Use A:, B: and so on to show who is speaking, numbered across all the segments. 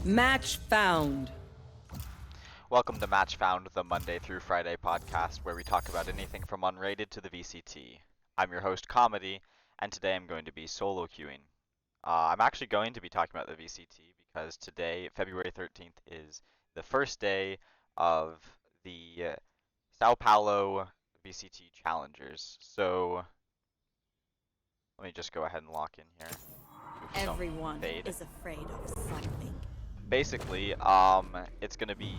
A: Match found.
B: Welcome to Match Found, the Monday through Friday podcast where we talk about anything from unrated to the VCT. I'm your host, Comedy, and today I'm going to be solo queuing. I'm actually going to be talking about the VCT because today, February 13th, is the first day of the Sao Paulo VCT Challengers. So, let me just go ahead and lock in here.
C: Everyone is afraid of something.
B: Basically, it's going to be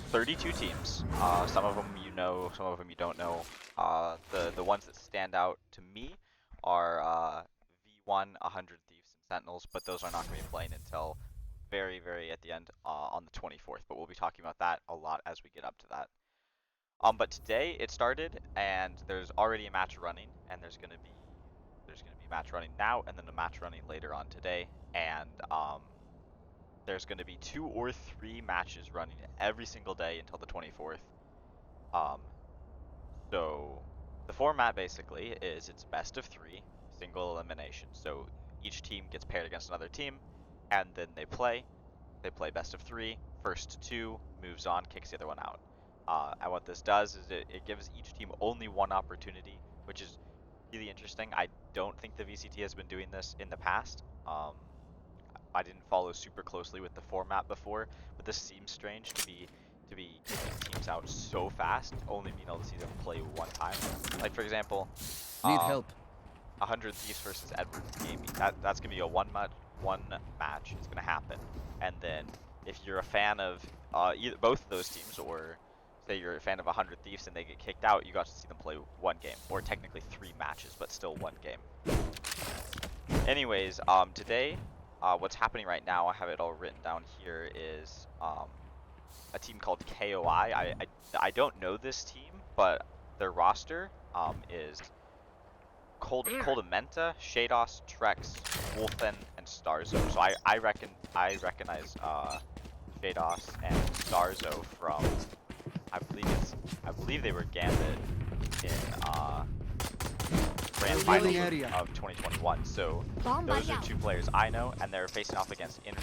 B: 32 teams. Some of them you know, some of them you don't know. The ones that stand out to me are V1, 100 Thieves, and Sentinels, but those are not going to be playing until very, very at the end on the 24th. But we'll be talking about that a lot as we get up to that. But today it started, and there's already a match running, and there's going to be a match running now, and then a match running later on today, and there's going to be 2 or 3 matches running every single day until the 24th. So the format basically is it's best of 3, single elimination. So each team gets paired against another team, and then they play best of 3, first to 2, moves on, kicks the other one out. And what this does is it gives each team only one opportunity, which is really interesting. I don't think the VCT has been doing this in the past. I didn't follow super closely with the format before, but this seems strange to be kicking teams out so fast, only being able to see them play one time. Like for example,
D: need help.
B: 100 Thieves versus Edwards game. That's gonna be a one match. It's gonna happen, and then if you're a fan of both of those teams, or say you're a fan of 100 Thieves and they get kicked out, you got to see them play one game, or technically 3 matches, but still one game. Anyways, today. What's happening right now, I have it all written down here, is a team called KOI. I don't know this team, but their roster is Coldamenta, Shados, Trex, Wolfen, and Starzo. So I recognize Shados and Starzo from I believe they were Gambit in Grand Finals of 2021. So those are 2 players I know, and they're facing off against Energy,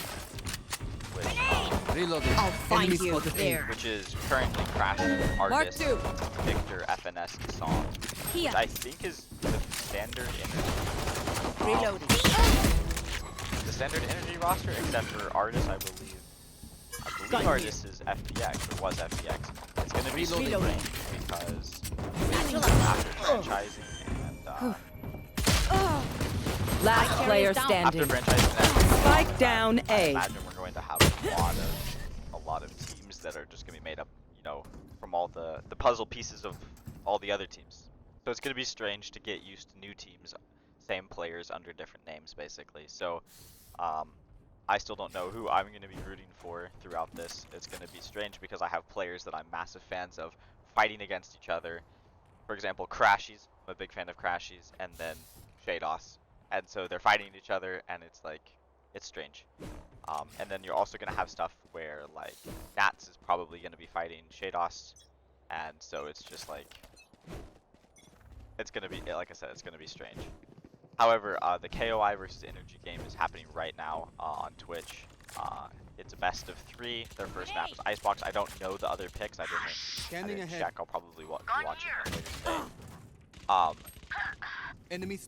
C: I'll find you there.
B: which is currently crashing Argus, Victor, FNS, Song, which I think is the standard Energy.
C: Reloading.
B: The standard Energy roster, except for Argus, I believe. Argus is FPX, or was FPX. It's going to be strange because after franchising and
A: Last player standing.
B: after franchising,
A: Spike down
B: I
A: A.
B: imagine we're going to have a lot of teams that are just going to be made up, you know, from all the puzzle pieces of all the other teams. So it's going to be strange to get used to new teams, same players under different names, basically. So I still don't know who I'm going to be rooting for throughout this. It's going to be strange because I have players that I'm massive fans of fighting against each other. For example, Crashies. I'm a big fan of Crashies, and then Shados. And so they're fighting each other, and it's like, it's strange. And then you're also going to have stuff where, like, Nats is probably going to be fighting Shados, and so it's just like, it's going to be, like I said, it's going to be strange. However, the KOI versus Energy game is happening right now on Twitch. It's a best of 3. Their first map is Icebox. I don't know the other picks. I didn't check. I'll probably be watching them later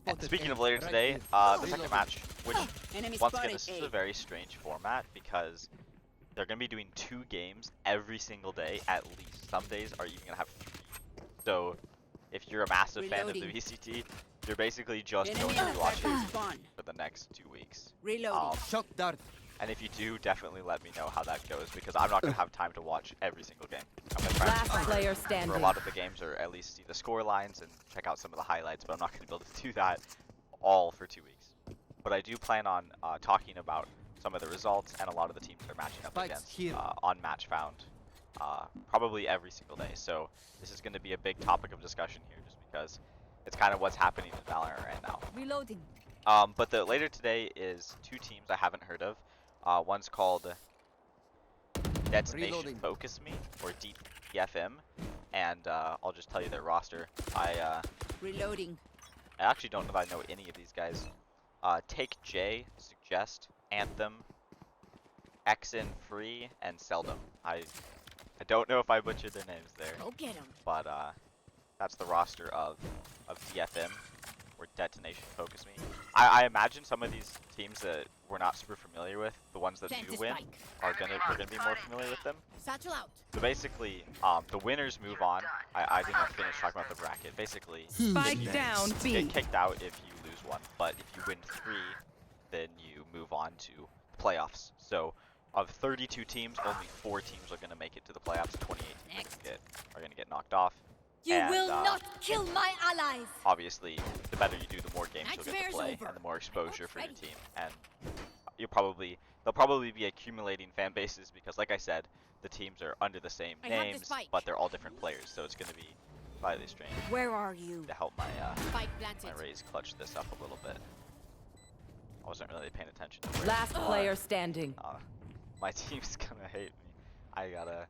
B: today. Speaking of later today, the second match, which once again this is a very strange format because they're going to be doing 2 games every single day at least. Some days are even going to have 3. So if you're a massive fan of the VCT, you're basically just going to be watching for the next 2 weeks.
D: Shock dart.
B: And if you do, definitely let me know how that goes, because I'm not going to have time to watch every single game. I'm going to try
A: Last player standing.
B: for a lot of the games, or at least see the score lines and check out some of the highlights, but I'm not going to be able to do that all for 2 weeks. But I do plan on talking about some of the results and a lot of the teams they're matching up against on Match Found probably every single day. So this is going to be a big topic of discussion here, just because it's kind of what's happening in Valorant right now.
C: Reloading.
B: But the later today is 2 teams I haven't heard of. One's called Detonation Focus Me, or DFM, and I'll just tell you their roster.
C: Reloading.
B: I actually don't know if I know any of these guys. Take J, Suggest, Anthem, Exin, Free, and Seldom. I don't know if I butchered their names there,
C: Go get him.
B: but that's the roster of DFM, or Detonation Focus Me. I imagine some of these teams that we're not super familiar with, the ones that
C: Plant
B: do
C: this
B: win,
C: spike.
B: we're gonna be more familiar with them.
C: Satchel out.
B: So basically, the winners move on. I didn't finish talking about the bracket. Basically,
A: Spike down
B: you
A: B.
B: get kicked out if you lose one, but if you win 3, then you move on to playoffs. So, of 32 teams, only 4 teams are going to make it to the playoffs. 28 teams are going to get knocked off.
C: You
B: And,
C: will not kill my allies.
B: Obviously, the better you do, the more games you'll get to
C: Nightmare's
B: play,
C: over.
B: and the more exposure for your
C: Ready.
B: team. And they'll probably be accumulating fan bases because, like I said, the teams are under the same
C: I have the
B: names,
C: spike.
B: but they're all different players. So it's going to be slightly strange
C: Where are you?
B: to help my
C: Spike planted.
B: Rays clutch this up a little bit. I wasn't really paying attention to where
A: Last player standing.
B: my team's gonna hate me. I gotta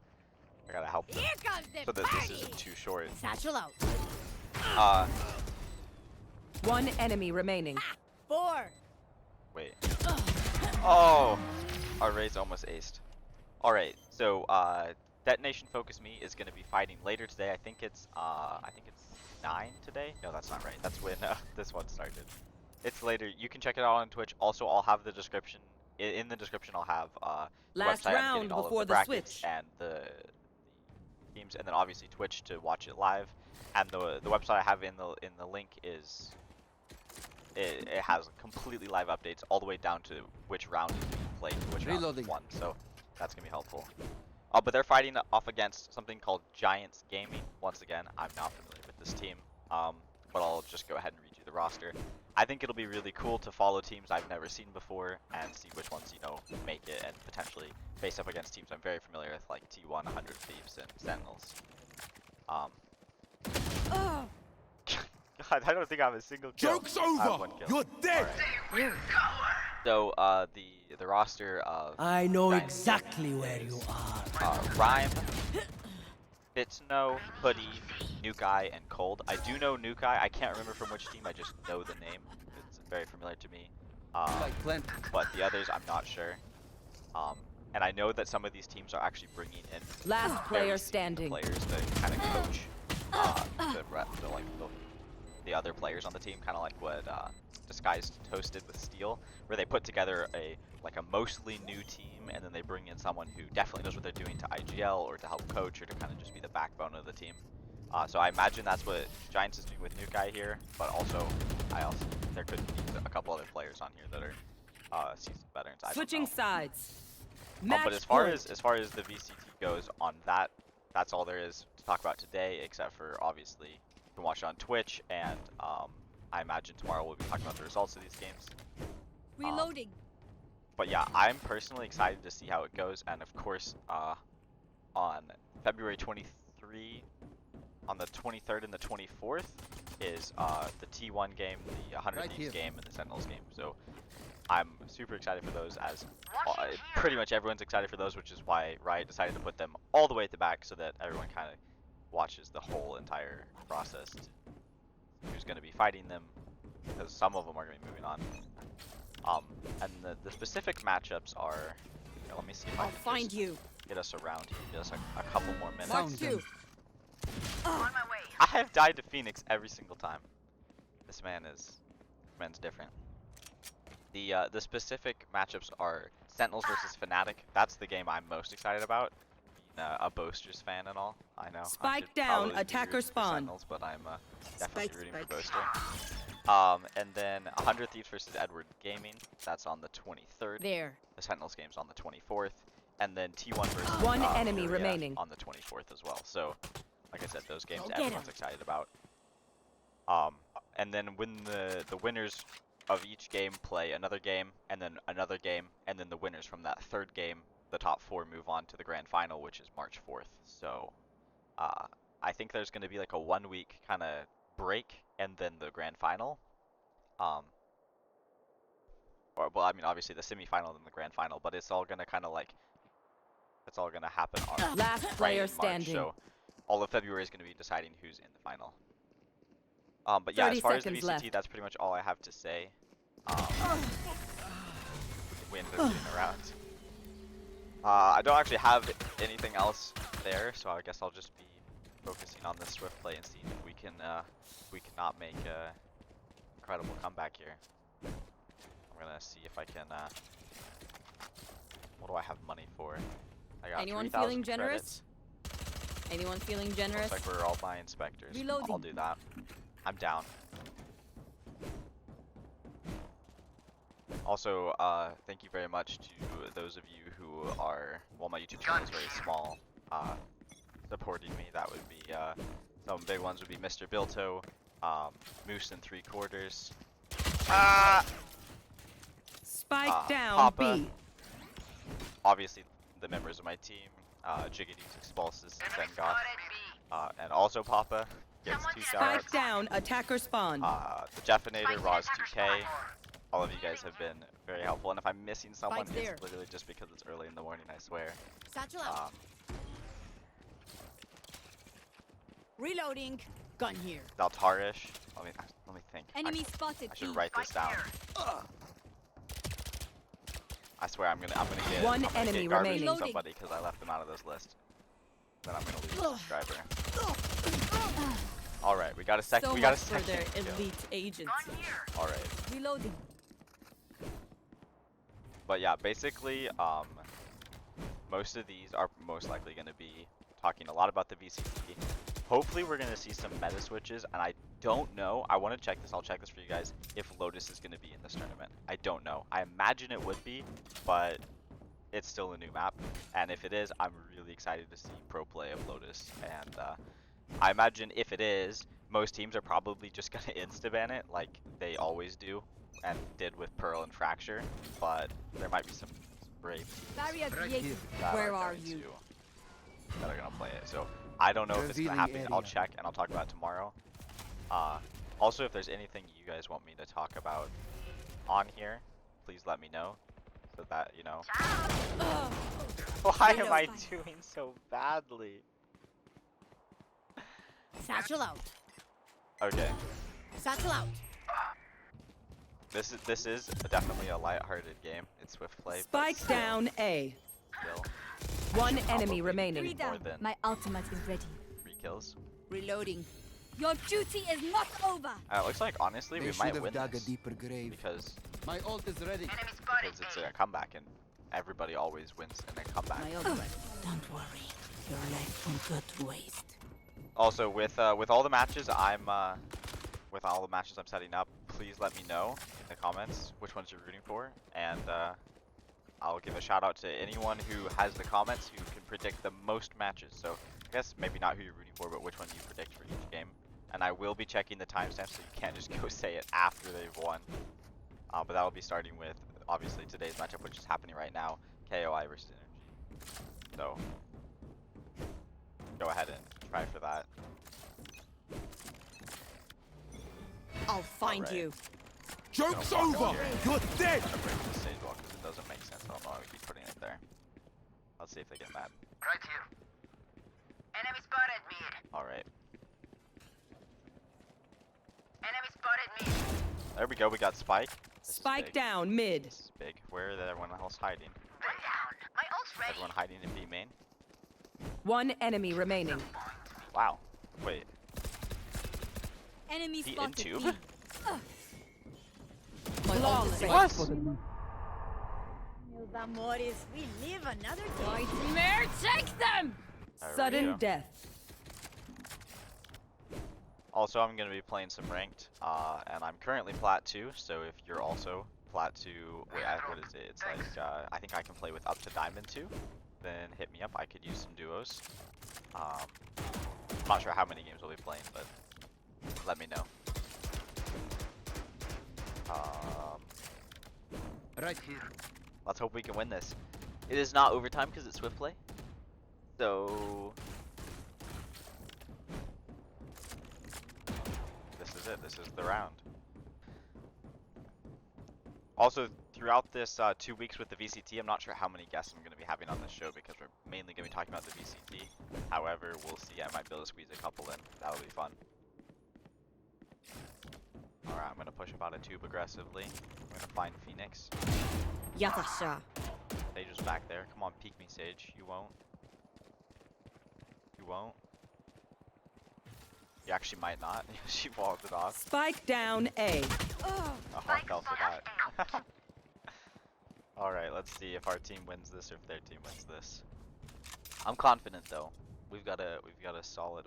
B: help them
C: Here comes the
B: so that
C: party.
B: this isn't too short.
C: Satchel out.
A: One enemy remaining.
C: 4.
B: Wait. Oh, our Rays almost aced. All right, so Detonation Focus Me is gonna be fighting later today. I think it's 9 today. No, that's not right. That's when this one started. It's later. You can check it out on Twitch. Also, I'll have the description. In the description, I'll have the
A: Last
B: website I'm
A: round
B: getting all
A: before
B: of the
A: the
B: brackets
A: switch.
B: and the teams, and then obviously Twitch to watch it live. And the website I have in the link is it has completely live updates all the way down to which round is being played, which round is
D: Reloading.
B: won. So that's gonna be helpful. But they're fighting off against something called Giants Gaming. Once again, I'm not familiar with this team, but I'll just go ahead and read you the roster. I think it'll be really cool to follow teams I've never seen before and see which ones, make it and potentially face up against teams I'm very familiar with, like T1, 100 Thieves, and Sentinels.
C: Oh.
B: God, I don't think I have a single kill.
D: Joke's
B: I have
D: over.
B: 1 kill.
D: You're dead.
B: Alright. So, the roster of
E: I know
B: Giants
E: exactly where you are.
B: Rhyme, Bitsno, Hoodie, Nukai, and Cold. I do know Nukai. I can't remember from which team. I just know the name. It's very familiar to me.
D: Spike planted.
B: But the others, I'm not sure. And I know that some of these teams are actually bringing in
A: Last
B: very
A: player
B: seasoned
A: standing.
B: players that kind of coach the other players on the team, kind of like what Disguised Toasted with Steel, where they put together a mostly new team, and then they bring in someone who definitely knows what they're doing to IGL or to help coach or to kind of just be the backbone of the team. So I imagine that's what Giants is doing with Nukai here, but also there could be a couple other players on here that are seasoned veterans. I don't
A: Switching
B: know.
A: sides.
B: But as far as the VCT goes on that's all there is to talk about today, except for obviously you can watch it on Twitch, and I imagine tomorrow we'll be talking about the results of these games.
C: Reloading.
B: But yeah, I'm personally excited to see how it goes, and of course, on February 23, on the 23rd and the 24th is the T1 game, the 100
D: Right
B: Thieves
D: here.
B: game, and the Sentinels game. So I'm super excited for those, as pretty much everyone's excited for those, which is why Riot decided to put them all the way at the back so that everyone kind of watches the whole entire process to who's going to be fighting them, because some of them are going to be moving on. And the specific matchups are, let me see if I
C: I'll
B: can
C: find
B: just
C: you.
B: get us around here, just a couple more minutes.
C: Mark
D: Found
C: 2.
D: them.
B: I have died to Phoenix every single time. This man's different. The specific matchups are Sentinels versus Fnatic. That's the game I'm most excited about. Being a Boasters fan and all, I know. I
A: Spike
B: should
A: down,
B: probably be
A: attacker
B: rooting for
A: spawn.
B: Sentinels, but I'm definitely rooting for Boaster.
C: Spike.
B: And then 100 Thieves versus Edward Gaming. That's on the 23rd.
C: There.
B: The Sentinels game's on the 24th. And then T1 versus
A: One enemy
B: Korea
A: remaining.
B: on the 24th as well. So, like I said, those games
C: Go get
B: everyone's
C: 'em.
B: excited about. And then when the winners of each game play another game, and then another game, and then the winners from that third game, the top 4 move on to the grand final, which is March 4th. So, I think there's going to be like a 1-week kind of break, and then the grand final. Well, I mean, obviously the semifinal and the grand final, but it's all going to kind of it's all going to happen on
A: Last
B: right
A: player
B: in March,
A: standing.
B: so all of February is going to be deciding who's in the final. But yeah,
A: 30
B: as far as the
A: seconds
B: VCT,
A: left.
B: that's pretty much all I have to say. We ended up getting around. I don't actually have anything else there, so I guess I'll just be focusing on the swift play and seeing if we cannot make a incredible comeback here. I'm gonna see if I can. What do I have money for? I got
C: Anyone
B: 3,000
C: feeling
B: credits.
C: generous? Anyone feeling generous?
B: Looks like we're all buying inspectors.
C: Reloading.
B: I'll do that. I'm down. Also, thank you very much to those of you who are, well, my YouTube channel is very small, supporting me. That would be, some big ones would be Mr. Bilto, Moose and 3/4.
A: Spike down
B: Papa.
A: B.
B: Obviously, the members of my team, Jiggities, Expulses, Zengoth, and also Papa gets 2
A: Spike
B: shoutouts.
A: down. Attacker spawn.
B: The Jeffinator, Roz2K, all of you guys have been very helpful, and if I'm missing someone,
C: Spike's there.
B: it's literally just because it's early in the morning, I swear.
C: Satchel out. Reloading. Gun here.
B: Daltarish, let me think.
C: Enemy spotted.
B: I should
C: B.
B: write this down. I swear I'm gonna get
A: One
B: I'm gonna
A: enemy
B: get garbage
A: remaining.
B: from somebody because I left them out of this list. Then I'm gonna lose a subscriber. All right, we got a second.
C: So
B: We got a
C: much for
B: second.
C: their
B: kill.
C: elite agency.
B: All right.
C: Reloading.
B: But yeah, basically, most of these are most likely going to be talking a lot about the VCT. Hopefully we're going to see some meta switches, and I don't know, I want to check this, I'll check this for you guys, if Lotus is going to be in this tournament. I don't know. I imagine it would be, but it's still a new map, and if it is, I'm really excited to see pro play of Lotus, and I imagine if it is, most teams are probably just going to insta-ban it, like they always do, and did with Pearl and Fracture, but there might be some brave teams
C: Barrier
D: Right
C: created.
D: here.
B: that
C: Where are
B: going
C: you?
B: that are gonna play it. So I don't know if it's gonna
D: Revealing
B: happen. I'll
D: area.
B: check and I'll talk about it tomorrow. Also, if there's anything you guys want me to talk about on here, please let me know, so that you know. Why am I doing so badly?
C: Satchel out.
B: Okay,
C: Satchel out.
B: this is definitely a light-hearted game. It's swift play. but
A: Spike
B: still-
A: down A.
B: still,
A: One
B: probably
A: enemy
B: be
A: remaining.
C: Three
B: more
C: down.
B: than
C: My ultimate is ready.
B: 3 kills.
C: Reloading. Your duty is not over.
B: It looks like honestly
D: They
B: we
D: should
B: might
D: have
B: win
D: dug a
B: this
D: deeper grave.
B: because
D: My ult is ready.
B: it's a comeback and everybody always wins in a comeback.
C: My ultimate.
E: Don't worry. Your life won't go to waste.
B: Also, with all the matches I'm setting up, please let me know in the comments which ones you're rooting for, and I'll give a shout out to anyone who has the comments who can predict the most matches. So I guess maybe not who you're rooting for, but which one you predict for each game. And I will be checking the timestamps, so you can't just go say it after they've won. But that'll be starting with obviously today's matchup, which is happening right now, KOI versus Energy. So go ahead and try for that.
C: I'll find
B: Alright.
C: you.
D: Joke's
B: Don't walk
D: over!
B: up here.
D: You're dead!
B: I'm gonna break the stage wall because it doesn't make sense. I don't know why we keep putting it there. Let's see if they get mad.
F: Right here. Enemy spotted mid.
B: Alright.
F: Enemy spotted mid.
B: There we go, we got Spike. This is
A: Spike
B: big.
A: down mid.
B: This is big. Where is everyone else hiding?
F: One down. My ult's ready.
B: Everyone hiding in B main?
A: One enemy remaining.
B: Wow. Wait.
C: Enemy
B: He in
C: spotted.
B: tube?
C: B. My ult is ready.
B: What?
C: Meus amores, we live another day. Nightmare, take them!
B: There we
A: Sudden
B: go.
A: death.
B: Also, I'm gonna be playing some ranked, and I'm currently plat 2. So if you're also plat 2, wait, what is it? It's like I think I can play with up to diamond 2. Then hit me up. I could use some duos. I'm not sure how many games we'll be playing, but let me know.
D: Right here.
B: Let's hope we can win this. It is not overtime because it's swift play. So this is it. This is the round. Also, throughout this 2 weeks with the VCT, I'm not sure how many guests I'm going to be having on this show because we're mainly going to be talking about the VCT. However, we'll see. I might be able to squeeze a couple in. That'll be fun. Alright, I'm going to push up out of tube aggressively. I'm going to find Phoenix.
C: Yatasha.
B: They just back there. Come on, peek me, Sage. You won't. You won't. You actually might not. She walled it off.
A: Spike down A.
B: Oh, I fell for that. Alright, let's see if our team wins this or if their team wins this. I'm confident though. We've got a solid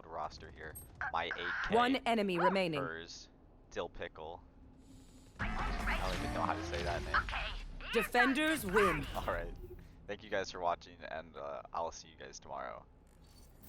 B: roster here. My 8K.
A: One enemy remaining.
B: Hers, Dill Pickle. I don't even know how to say that name.
A: Defenders win.
B: Alright. Thank you guys for watching, and I'll see you guys tomorrow.